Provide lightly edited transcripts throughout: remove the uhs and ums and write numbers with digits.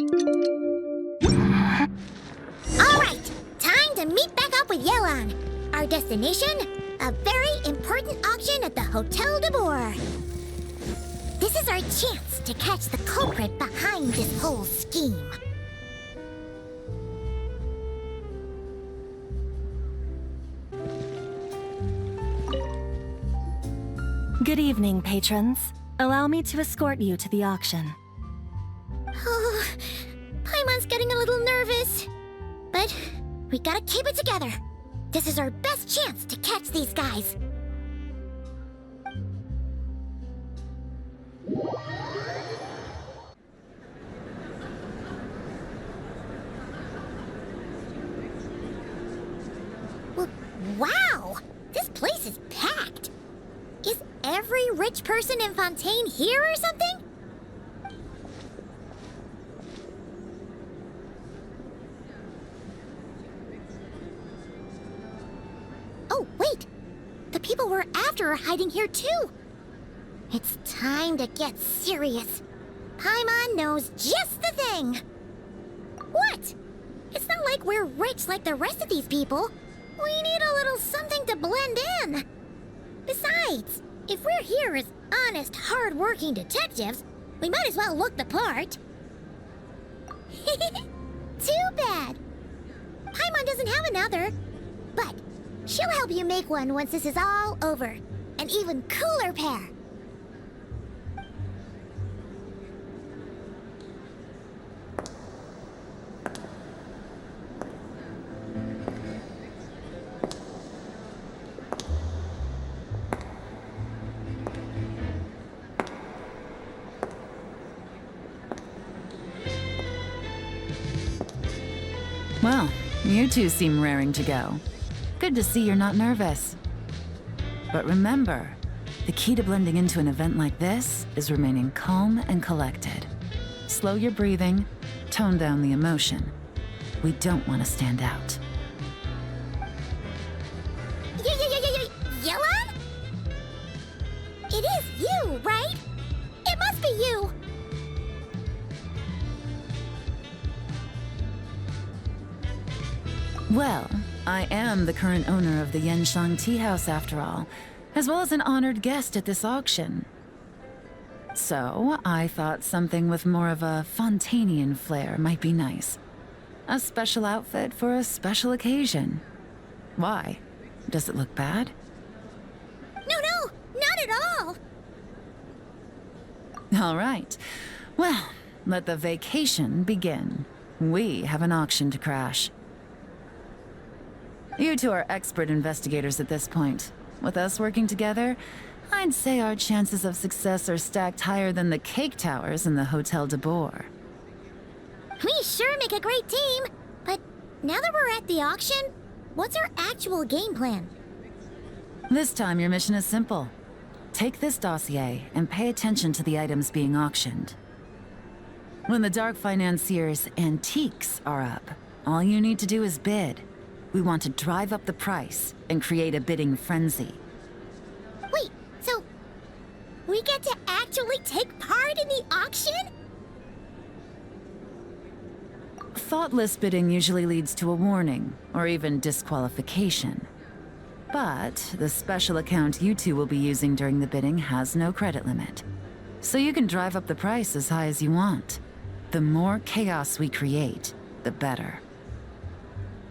Alright, time to meet back up with Yelan. Our destination? A very important auction at the Hotel de Boer. This is our chance to catch the culprit behind this whole scheme. Good evening, patrons. Allow me to escort you to the auction. Oh, Paimon's getting a little nervous. But we gotta keep it together. This is our best chance to catch these guys. Wow! This place is packed. Is every rich person in Fontaine here or something? Oh, wait! The people we're after are hiding here too! It's time to get serious. Paimon knows just the thing! What? It's not like we're rich like the rest of these people. We need a little something to blend in. Besides, if we're here as honest, hard-working detectives, we might as well look the part. Too bad. Paimon doesn't have another, but she'll help you make one once this is all over. An even cooler pair. Well, you two seem raring to go. Good to see you're not nervous. But remember, the key to blending into an event like this is remaining calm and collected. Slow your breathing, tone down the emotion. We don't want to stand out. Yelan? It is you, right? It must be you! Well, I am the current owner of the Genshin Tea House after all, as well as an honored guest at this auction. So, I thought something with more of a Fontainian flair might be nice. A special outfit for a special occasion. Why? Does it look bad? No, not at all! All right. Well, let the vacation begin. We have an auction to crash. You two are expert investigators at this point. With us working together, I'd say our chances of success are stacked higher than the cake towers in the Hotel de Boer. We sure make a great team, but now that we're at the auction, what's our actual game plan? This time your mission is simple. Take this dossier and pay attention to the items being auctioned. When the Dark Financier's antiques are up, all you need to do is bid. We want to drive up the price and create a bidding frenzy. Wait, so we get to actually take part in the auction? Thoughtless bidding usually leads to a warning, or even disqualification. But the special account you two will be using during the bidding has no credit limit. So you can drive up the price as high as you want. The more chaos we create, the better.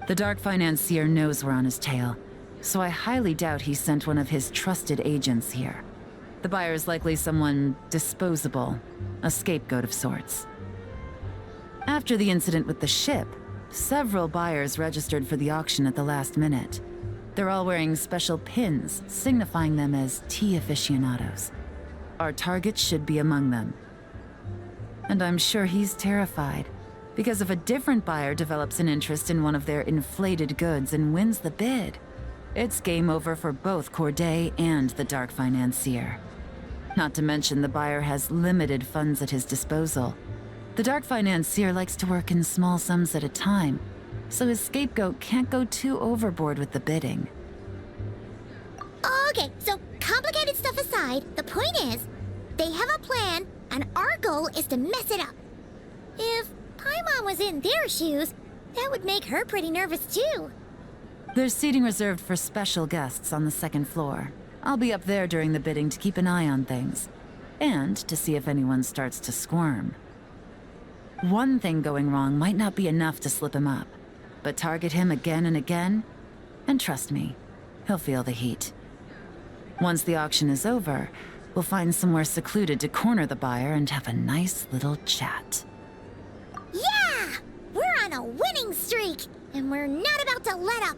The Dark Financier knows we're on his tail, so I highly doubt he sent one of his trusted agents here. The buyer is likely someone disposable, a scapegoat of sorts. After the incident with the ship, several buyers registered for the auction at the last minute. They're all wearing special pins, signifying them as tea aficionados. Our target should be among them. And I'm sure he's terrified, because if a different buyer develops an interest in one of their inflated goods and wins the bid, it's game over for both Corday and the Dark Financier. Not to mention the buyer has limited funds at his disposal. The Dark Financier likes to work in small sums at a time, so his scapegoat can't go too overboard with the bidding. Okay, so complicated stuff aside, the point is, they have a plan, and our goal is to mess it up. If Mom was in their shoes, that would make her pretty nervous too. There's seating reserved for special guests on the second floor. I'll be up there during the bidding to keep an eye on things. And to see if anyone starts to squirm. One thing going wrong might not be enough to slip him up. But target him again and again, and trust me, he'll feel the heat. Once the auction is over, we'll find somewhere secluded to corner the buyer and have a nice little chat. Yeah! We're on a winning streak, and we're not about to let up.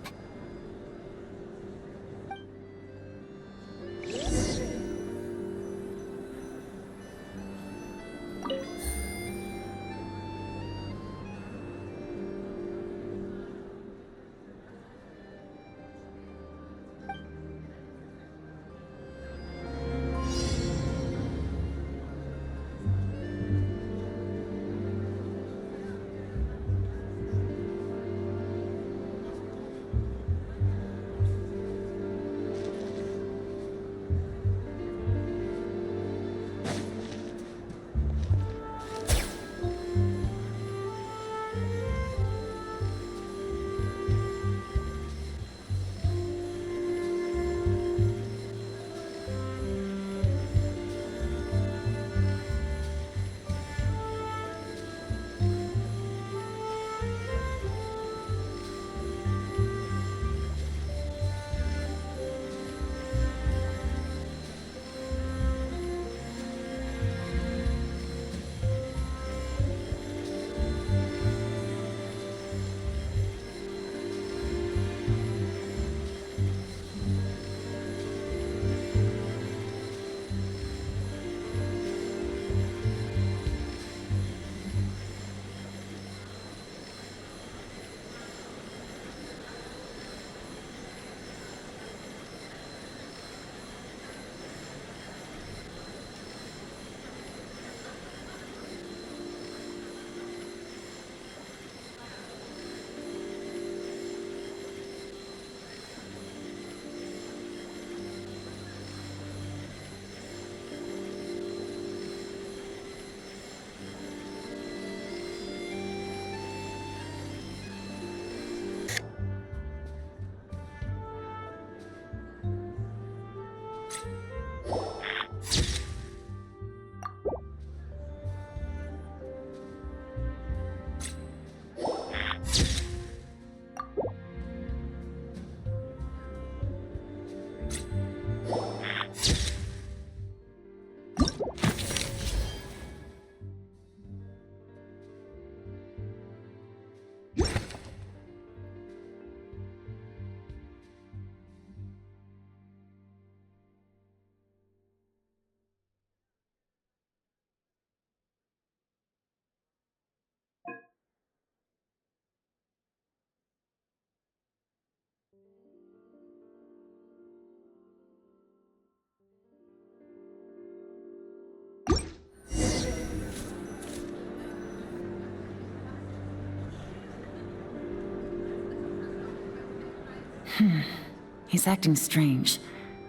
He's acting strange,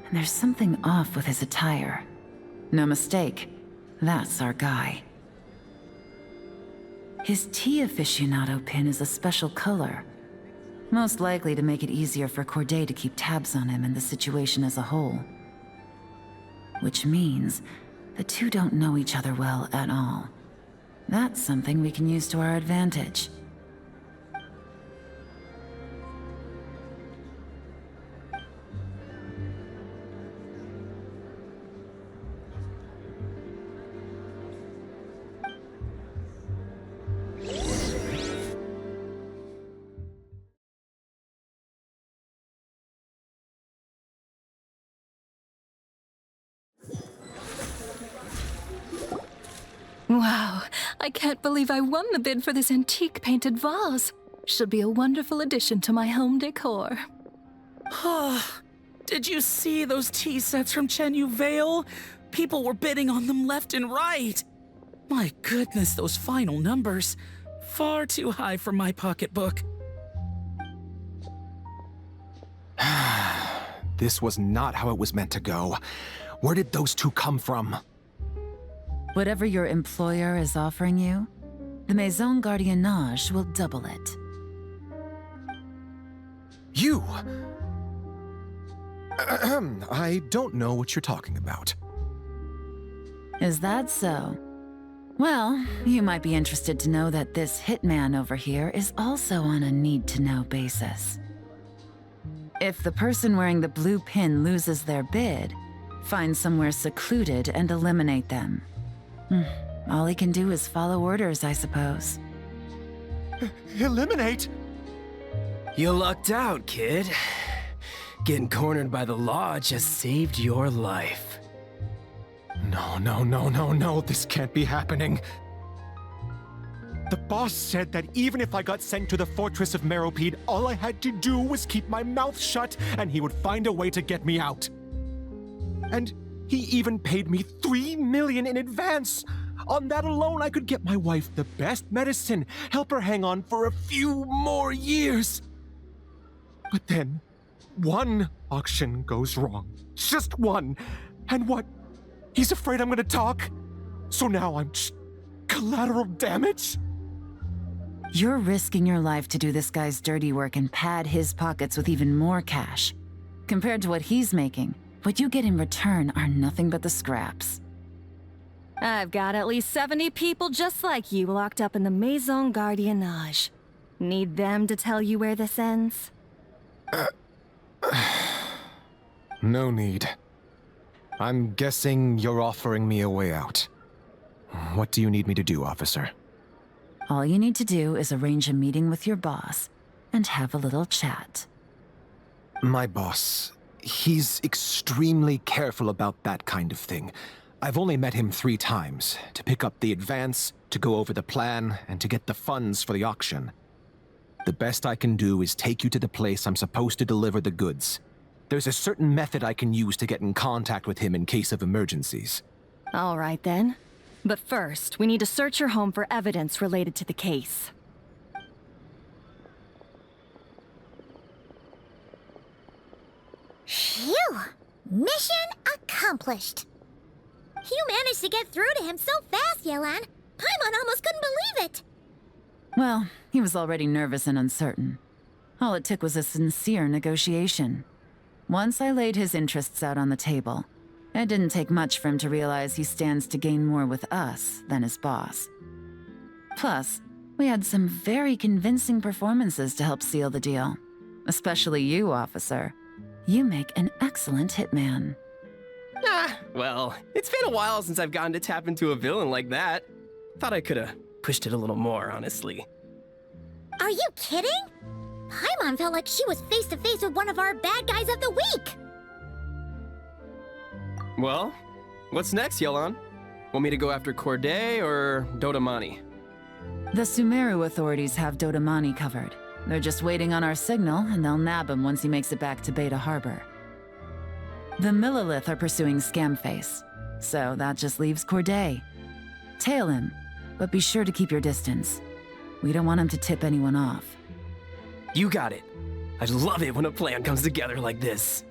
and there's something off with his attire. No mistake, that's our guy. His tea aficionado pin is a special color, most likely to make it easier for Corday to keep tabs on him and the situation as a whole. Which means the two don't know each other well at all. That's something we can use to our advantage. Wow, I can't believe I won the bid for this antique painted vase. Should be a wonderful addition to my home decor. Did you see those tea sets from Chenyu Vale? People were bidding on them left and right. My goodness, those final numbers. Far too high for my pocketbook. This was not how it was meant to go. Where did those two come from? Whatever your employer is offering you, the Maison Gardiennage will double it. You! I don't know what you're talking about. Is that so? Well, you might be interested to know that this hitman over here is also on a need-to-know basis. If the person wearing the blue pin loses their bid, find somewhere secluded and eliminate them. All he can do is follow orders, I suppose. Eliminate? You lucked out, kid. Getting cornered by the law just saved your life. No, this can't be happening. The boss said that even if I got sent to the fortress of Meropide, all I had to do was keep my mouth shut and he would find a way to get me out. And he even paid me 3 million in advance. On that alone, I could get my wife the best medicine, help her hang on for a few more years. But then, one auction goes wrong. Just one. And what? He's afraid I'm gonna talk? So now I'm just collateral damage? You're risking your life to do this guy's dirty work and pad his pockets with even more cash. Compared to what he's making, what you get in return are nothing but the scraps. I've got at least 70 people just like you locked up in the Maison Gardiennage. Need them to tell you where this ends? No need. I'm guessing you're offering me a way out. What do you need me to do, officer? All you need to do is arrange a meeting with your boss and have a little chat. My boss, he's extremely careful about that kind of thing. I've only met him 3 times, to pick up the advance, to go over the plan, and to get the funds for the auction. The best I can do is take you to the place I'm supposed to deliver the goods. There's a certain method I can use to get in contact with him in case of emergencies. All right then. But first, we need to search your home for evidence related to the case. Phew! Mission accomplished. You managed to get through to him so fast, Yelan. Paimon almost couldn't believe it. Well, he was already nervous and uncertain. All it took was a sincere negotiation. Once I laid his interests out on the table, it didn't take much for him to realize he stands to gain more with us than his boss. Plus, we had some very convincing performances to help seal the deal. Especially you, officer. You make an excellent hitman. Well, it's been a while since I've gotten to tap into a villain like that. Thought I could've pushed it a little more, honestly. Are you kidding? Paimon felt like she was face to face with one of our bad guys of the week. Well, what's next, Yelan? Want me to go after Corday or Dodamani? The Sumeru authorities have Dodamani covered. They're just waiting on our signal, and they'll nab him once he makes it back to Beta Harbor. The Millilith are pursuing Scamface, so that just leaves Corday. Tail him, but be sure to keep your distance. We don't want him to tip anyone off. You got it. I love it when a plan comes together like this.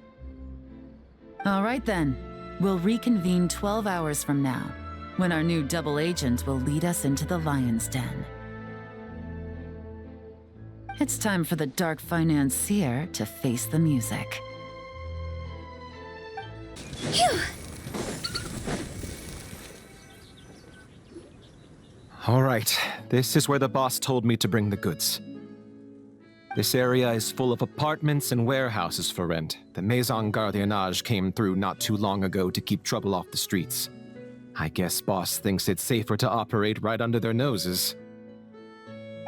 All right then. We'll reconvene 12 hours from now, when our new double agent will lead us into the Lion's Den. It's time for the Dark Financier to face the music. Phew! All right, this is where the boss told me to bring the goods. This area is full of apartments and warehouses for rent. The Maison Gardiennage came through not too long ago to keep trouble off the streets. I guess boss thinks it's safer to operate right under their noses.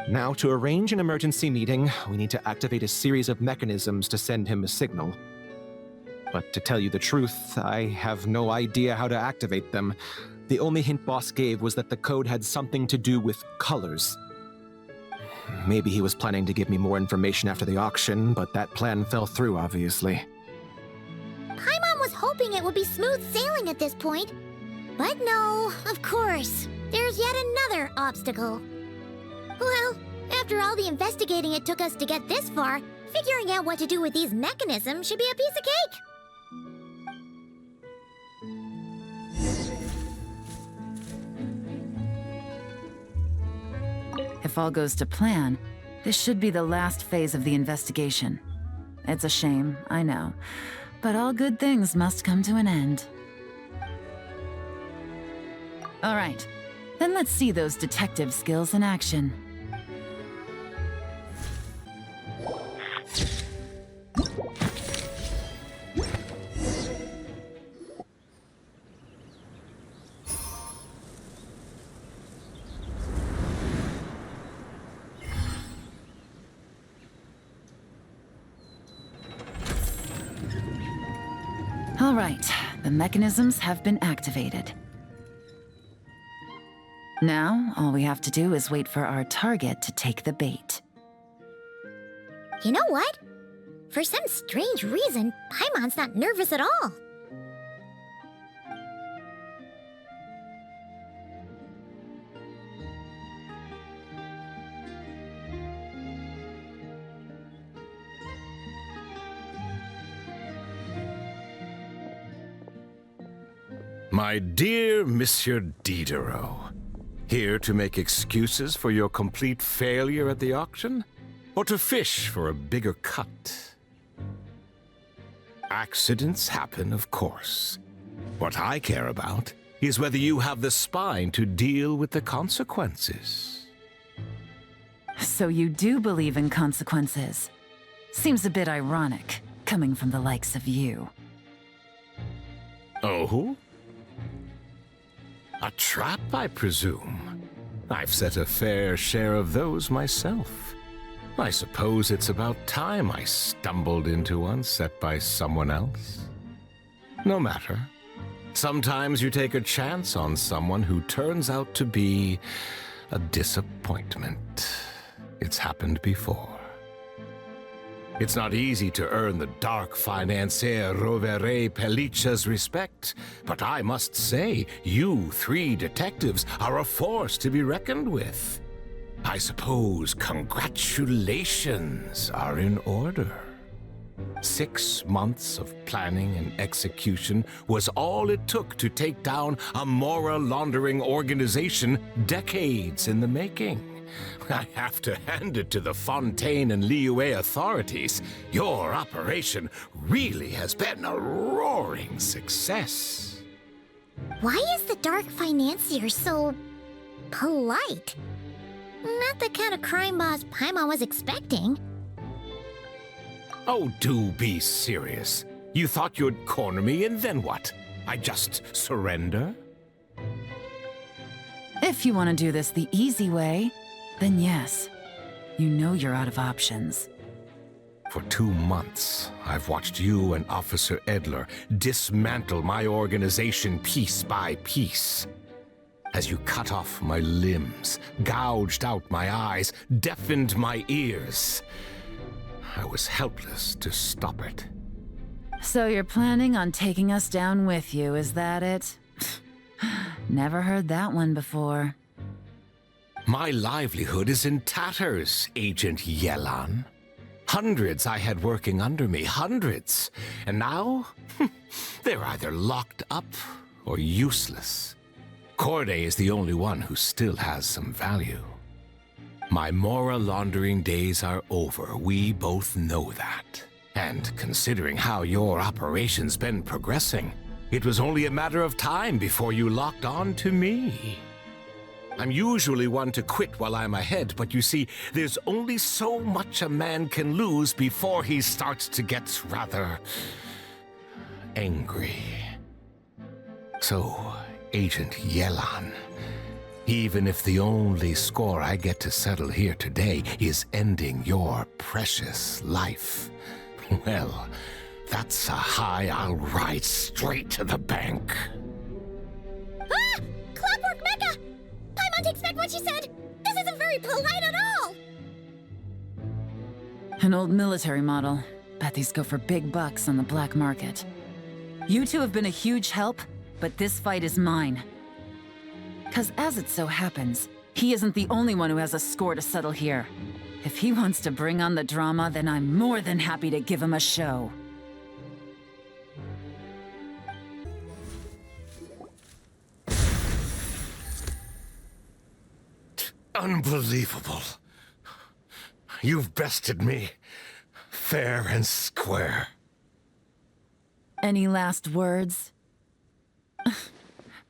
Now, to arrange an emergency meeting, we need to activate a series of mechanisms to send him a signal. But to tell you the truth, I have no idea how to activate them. The only hint boss gave was that the code had something to do with colors. Maybe he was planning to give me more information after the auction, but that plan fell through, obviously. Paimon was hoping it would be smooth sailing at this point. But no, of course. There's yet another obstacle. Well, after all the investigating it took us to get this far, figuring out what to do with these mechanisms should be a piece of cake. If all goes to plan, this should be the last phase of the investigation. It's a shame, I know, but all good things must come to an end. All right, then let's see those detective skills in action. All right, the mechanisms have been activated. Now, all we have to do is wait for our target to take the bait. You know what? For some strange reason, Paimon's not nervous at all. My dear Monsieur Diderot, here to make excuses for your complete failure at the auction? Or to fish for a bigger cut? Accidents happen, of course. What I care about is whether you have the spine to deal with the consequences. So you do believe in consequences. Seems a bit ironic, coming from the likes of you. Oh? A trap, I presume. I've set a fair share of those myself. I suppose it's about time I stumbled into one set by someone else. No matter. Sometimes you take a chance on someone who turns out to be a disappointment. It's happened before. It's not easy to earn the dark financier Rovere Pelliccia's respect, but I must say, you three detectives are a force to be reckoned with. I suppose congratulations are in order. 6 months of planning and execution was all it took to take down a moral laundering organization decades in the making. I have to hand it to the Fontaine and Liyue authorities. Your operation really has been a roaring success. Why is the Dark Financier so polite? Not the kind of crime boss Paimon was expecting. Oh, do be serious. You thought you'd corner me and then what? I just surrender? If you want to do this the easy way, then yes. You know you're out of options. For 2 months, I've watched you and Officer Edler dismantle my organization piece by piece. As you cut off my limbs, gouged out my eyes, deafened my ears, I was helpless to stop it. So you're planning on taking us down with you, is that it? Never heard that one before. My livelihood is in tatters, Agent Yelan. Hundreds I had working under me, hundreds. And now, they're either locked up or useless. Corday is the only one who still has some value. My moral laundering days are over, we both know that. And considering how your operation's been progressing, it was only a matter of time before you locked on to me. I'm usually one to quit while I'm ahead, but you see, there's only so much a man can lose before he starts to get rather angry. So, Agent Yelan, even if the only score I get to settle here today is ending your precious life, well, that's a high I'll ride straight to the bank. Ah! Clockwork Mecha! Paimon takes back what she said! This isn't very polite at all! An old military model. Bet these go for big bucks on the black market. You two have been a huge help, but this fight is mine. 'Cause as it so happens, he isn't the only one who has a score to settle here. If he wants to bring on the drama, then I'm more than happy to give him a show. Unbelievable. You've bested me, fair and square. Any last words?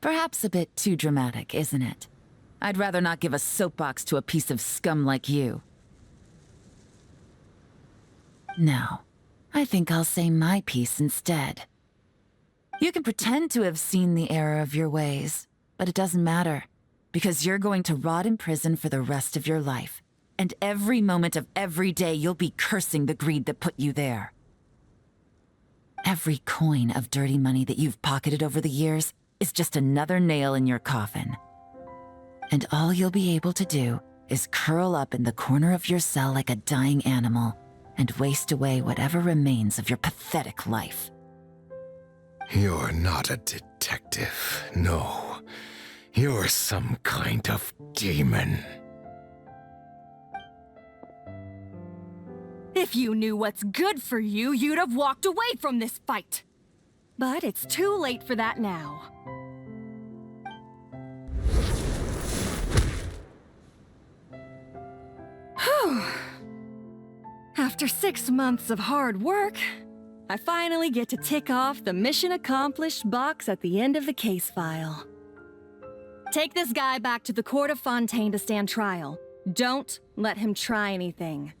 Perhaps a bit too dramatic, isn't it? I'd rather not give a soapbox to a piece of scum like you. No, I think I'll say my piece instead. You can pretend to have seen the error of your ways, but it doesn't matter, because you're going to rot in prison for the rest of your life. And every moment of every day you'll be cursing the greed that put you there. Every coin of dirty money that you've pocketed over the years is just another nail in your coffin. And all you'll be able to do is curl up in the corner of your cell like a dying animal and waste away whatever remains of your pathetic life. You're not a detective, no. You're some kind of demon. If you knew what's good for you, you'd have walked away from this fight. But it's too late for that now. Whew. After 6 months of hard work, I finally get to tick off the mission accomplished box at the end of the case file. Take this guy back to the court of Fontaine to stand trial. Don't let him try anything.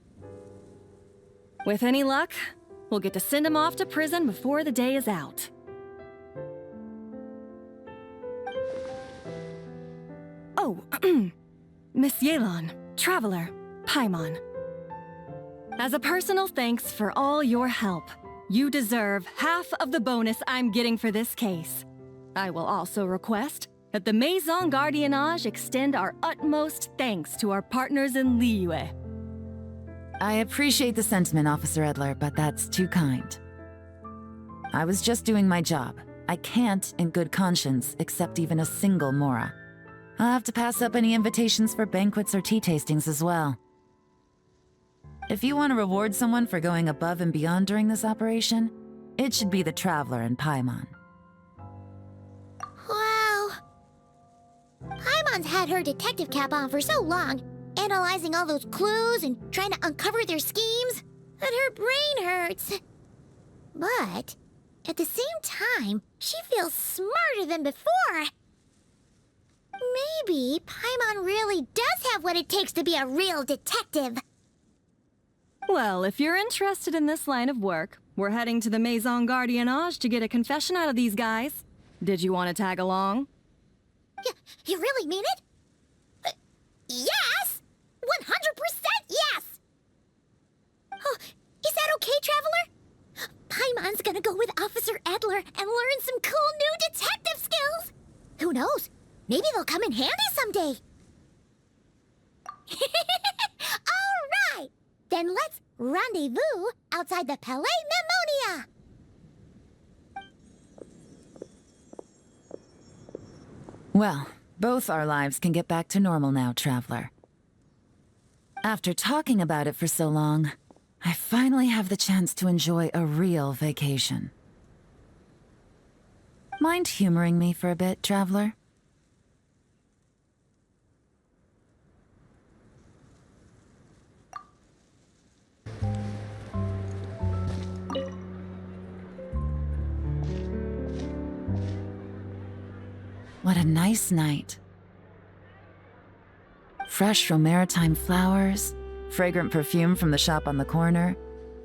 With any luck, we'll get to send him off to prison before the day is out. Oh, Miss Yelan, Traveler, Paimon. As a personal thanks for all your help, you deserve half of the bonus I'm getting for this case. I will also request that the Maison Gardiennage extend our utmost thanks to our partners in Liyue. I appreciate the sentiment, Officer Edler, but that's too kind. I was just doing my job. I can't, in good conscience, accept even a single Mora. I'll have to pass up any invitations for banquets or tea tastings as well. If you want to reward someone for going above and beyond during this operation, it should be the Traveler and Paimon. Wow. Paimon's had her detective cap on for so long, analyzing all those clues and trying to uncover their schemes, that her brain hurts. But at the same time, she feels smarter than before. Maybe Paimon really does have what it takes to be a real detective. Well, if you're interested in this line of work, we're heading to the Maison Gardiennage to get a confession out of these guys. Did you want to tag along? You really mean it? Yes! 100% yes! Oh, is that okay, Traveler? Paimon's gonna go with Officer Edler and learn some cool new detective skills! Who knows? Maybe they'll come in handy someday. All right! Then let's rendezvous outside the Palais Mnemonia! Well, both our lives can get back to normal now, Traveler. After talking about it for so long, I finally have the chance to enjoy a real vacation. Mind humoring me for a bit, Traveler? What a nice night. Fresh from maritime flowers, fragrant perfume from the shop on the corner,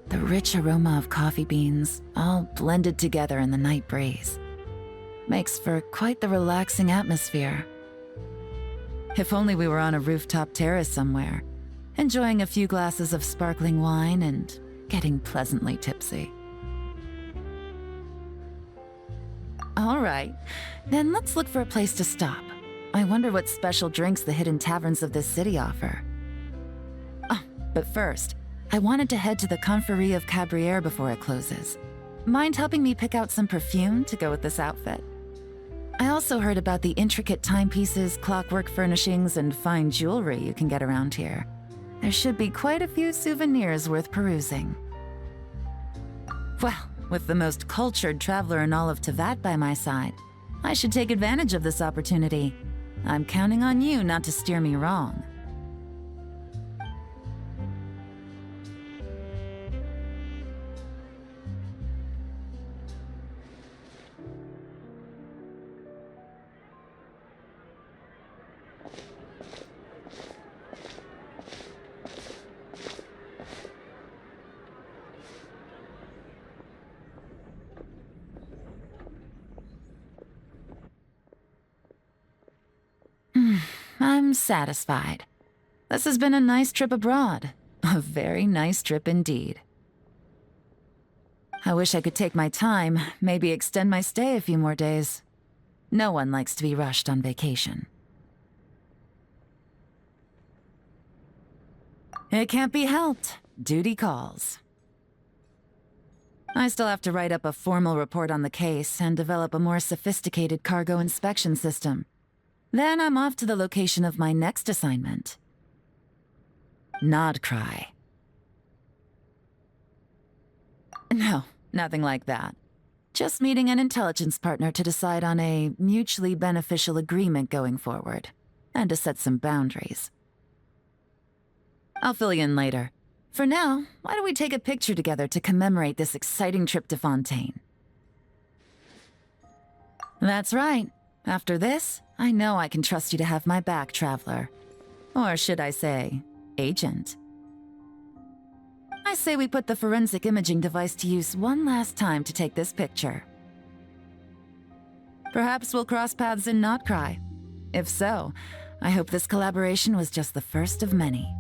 the rich aroma of coffee beans, all blended together in the night breeze. Makes for quite the relaxing atmosphere. If only we were on a rooftop terrace somewhere, enjoying a few glasses of sparkling wine and getting pleasantly tipsy. All right, then let's look for a place to stop. I wonder what special drinks the hidden taverns of this city offer. Oh, but first, I wanted to head to the Confrérie of Cabriere before it closes. Mind helping me pick out some perfume to go with this outfit? I also heard about the intricate timepieces, clockwork furnishings, and fine jewelry you can get around here. There should be quite a few souvenirs worth perusing. Well, with the most cultured traveler in all of Tevat by my side, I should take advantage of this opportunity. I'm counting on you not to steer me wrong. I'm satisfied. This has been a nice trip abroad. A very nice trip indeed. I wish I could take my time, maybe extend my stay a few more days. No one likes to be rushed on vacation. It can't be helped. Duty calls. I still have to write up a formal report on the case and develop a more sophisticated cargo inspection system. Then I'm off to the location of my next assignment. Nod cry. No, nothing like that. Just meeting an intelligence partner to decide on a mutually beneficial agreement going forward, and to set some boundaries. I'll fill you in later. For now, why don't we take a picture together to commemorate this exciting trip to Fontaine? That's right. After this, I know I can trust you to have my back, Traveler. Or should I say, Agent. I say we put the forensic imaging device to use one last time to take this picture. Perhaps we'll cross paths in Not Cry. If so, I hope this collaboration was just the first of many.